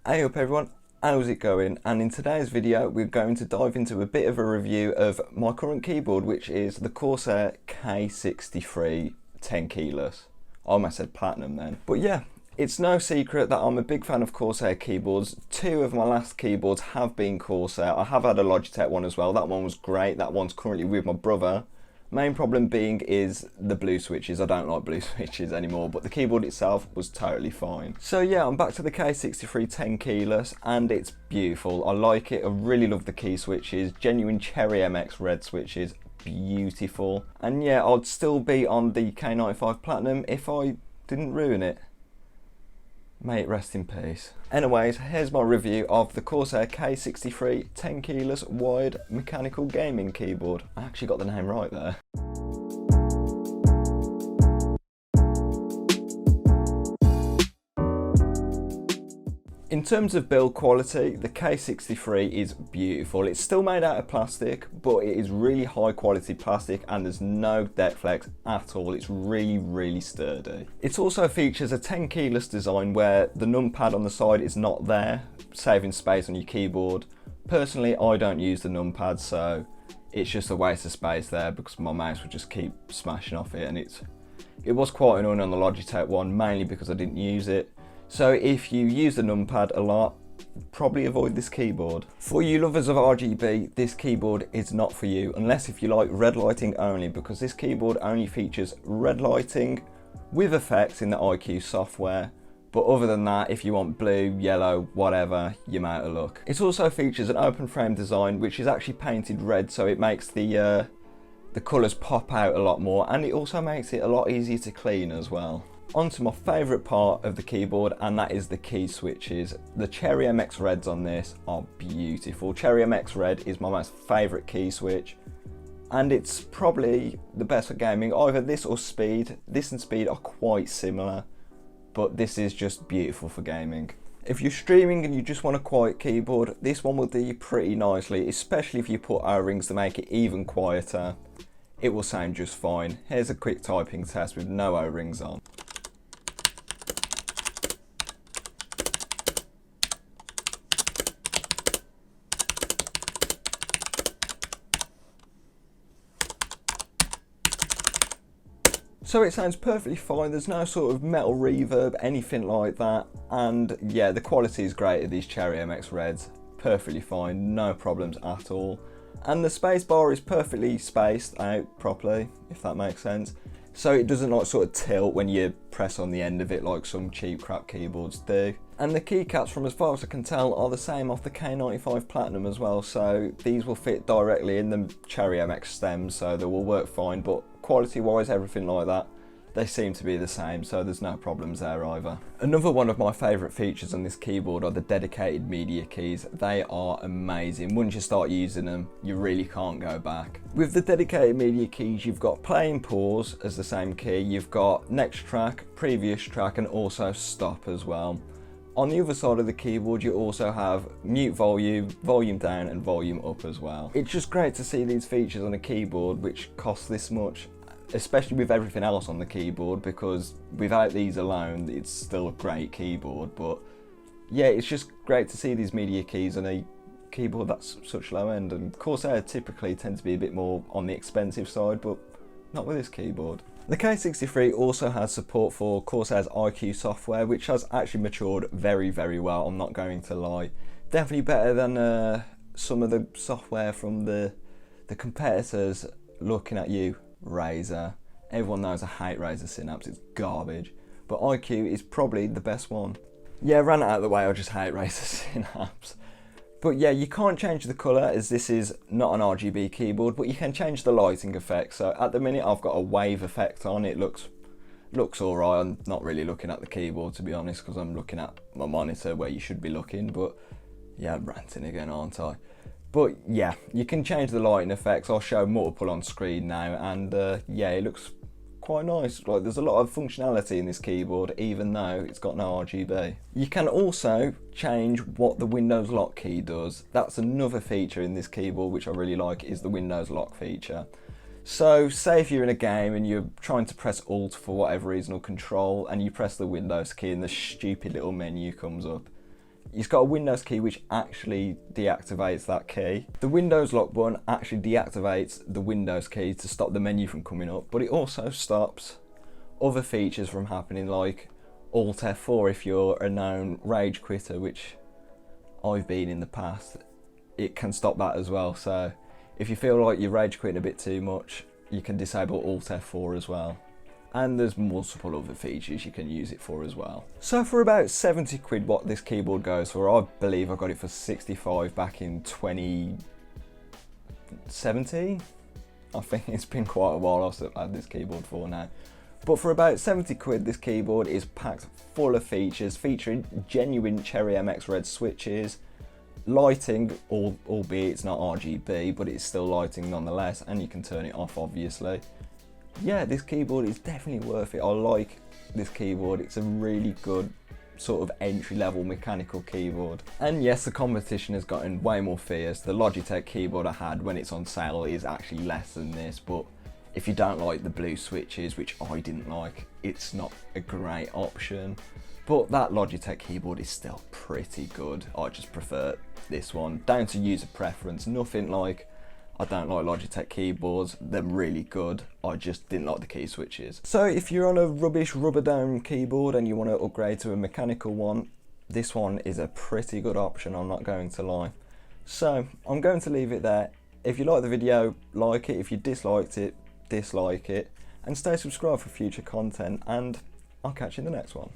Hey up everyone, how's it going? And in today's video we're going to dive into a bit of a review of my current keyboard, which is the Corsair K63 10 keyless. I almost said platinum then. But yeah, it's no secret that I'm a big fan of Corsair keyboards. Two of my last keyboards have been Corsair. I have had a Logitech one as well. That one was great. That one's currently with my brother. Main problem being is the blue switches. I don't like blue switches anymore, but the keyboard itself was totally fine. So yeah, I'm back to the K63 10 keyless and it's beautiful. I like it. I really love the key switches. Genuine Cherry MX red switches. Beautiful. And yeah, I'd still be on the K95 Platinum if I didn't ruin it. May it rest in peace. Anyways, here's my review of the Corsair K63 10 keyless wired mechanical gaming keyboard. I actually got the name right there. In terms of build quality, the K63 is beautiful. It's still made out of plastic, but it is really high quality plastic and there's no deck flex at all. It's really sturdy. It also features a 10 keyless design where the numpad on the side is not there, saving space on your keyboard. Personally, I don't use the numpad, so it's just a waste of space there because my mouse would just keep smashing off it, and it was quite annoying on the Logitech one, mainly because I didn't use it. So if you use the numpad a lot, probably avoid this keyboard. For you lovers of RGB, this keyboard is not for you, unless if you like red lighting only, because this keyboard only features red lighting with effects in the IQ software. But other than that, if you want blue, yellow, whatever, you're out of luck. It also features an open frame design, which is actually painted red, so it makes the colours pop out a lot more, and it also makes it a lot easier to clean as well. On to my favourite part of the keyboard, and that is the key switches. The Cherry MX Reds on this are beautiful. Cherry MX Red is my most favourite key switch, and it's probably the best for gaming. Either this or Speed. This and Speed are quite similar, but this is just beautiful for gaming. If you're streaming and you just want a quiet keyboard, this one will do you pretty nicely, especially if you put O-rings to make it even quieter. It will sound just fine. Here's a quick typing test with no O-rings on. So it sounds perfectly fine, there's no sort of metal reverb, anything like that, and yeah, the quality is great of these Cherry MX Reds, perfectly fine, no problems at all. And the space bar is perfectly spaced out properly, if that makes sense. So it doesn't like sort of tilt when you press on the end of it like some cheap crap keyboards do. And the keycaps, from as far as I can tell, are the same off the K95 Platinum as well, so these will fit directly in the Cherry MX stems, so they will work fine, but quality wise, everything like that, they seem to be the same, so there's no problems there either. Another one of my favourite features on this keyboard are the dedicated media keys. They are amazing. Once you start using them, you really can't go back. With the dedicated media keys, you've got play and pause as the same key, you've got next track, previous track, and also stop as well. On the other side of the keyboard, you also have mute volume, volume down, and volume up as well. It's just great to see these features on a keyboard which costs this much, especially with everything else on the keyboard, because without these alone, it's still a great keyboard. But yeah, it's just great to see these media keys on a keyboard that's such low end, and Corsair typically tend to be a bit more on the expensive side, but not with this keyboard. The K63 also has support for Corsair's IQ software, which has actually matured very well, I'm not going to lie. Definitely better than some of the software from the competitors. Looking at you, Razer. Everyone knows I hate Razer Synapse, it's garbage. But IQ is probably the best one. Yeah, ran it out of the way, I just hate Razer Synapse. But yeah, you can't change the colour as this is not an RGB keyboard, but you can change the lighting effect. So at the minute I've got a wave effect on. It looks alright. I'm not really looking at the keyboard, to be honest, because I'm looking at my monitor where you should be looking. But yeah, I'm ranting again, aren't I? But yeah, you can change the lighting effects. I'll show multiple on screen now, and yeah, it looks quite nice. Like, there's a lot of functionality in this keyboard, even though it's got no RGB. You can also change what the Windows lock key does. That's another feature in this keyboard which I really like, is the Windows lock feature. So say if you're in a game and you're trying to press Alt for whatever reason, or Control, and you press the Windows key and the stupid little menu comes up. It's got a Windows key which actually deactivates that key. The Windows lock button actually deactivates the Windows key to stop the menu from coming up, but it also stops other features from happening, like Alt F4 if you're a known rage quitter, which I've been in the past. It can stop that as well, so if you feel like you're rage quitting a bit too much, you can disable Alt F4 as well. And there's multiple other features you can use it for as well. So for about 70 quid what this keyboard goes for, I believe I got it for 65 back in 2017. I think it's been quite a while I've had this keyboard for now. But for about 70 quid, this keyboard is packed full of features, featuring genuine Cherry MX Red switches, lighting, albeit it's not RGB, but it's still lighting nonetheless, and you can turn it off obviously. Yeah, this keyboard is definitely worth it. I like this keyboard. It's a really good sort of entry-level mechanical keyboard. And yes, the competition has gotten way more fierce. The Logitech keyboard I had when it's on sale is actually less than this, but if you don't like the blue switches, which I didn't like, it's not a great option. But that Logitech keyboard is still pretty good. I just prefer this one, down to user preference. Nothing like, I don't like Logitech keyboards, they're really good, I just didn't like the key switches. So if you're on a rubbish rubber dome keyboard and you want to upgrade to a mechanical one, this one is a pretty good option, I'm not going to lie. So I'm going to leave it there. If you like the video, like it. If you disliked it, dislike it. And stay subscribed for future content, and I'll catch you in the next one.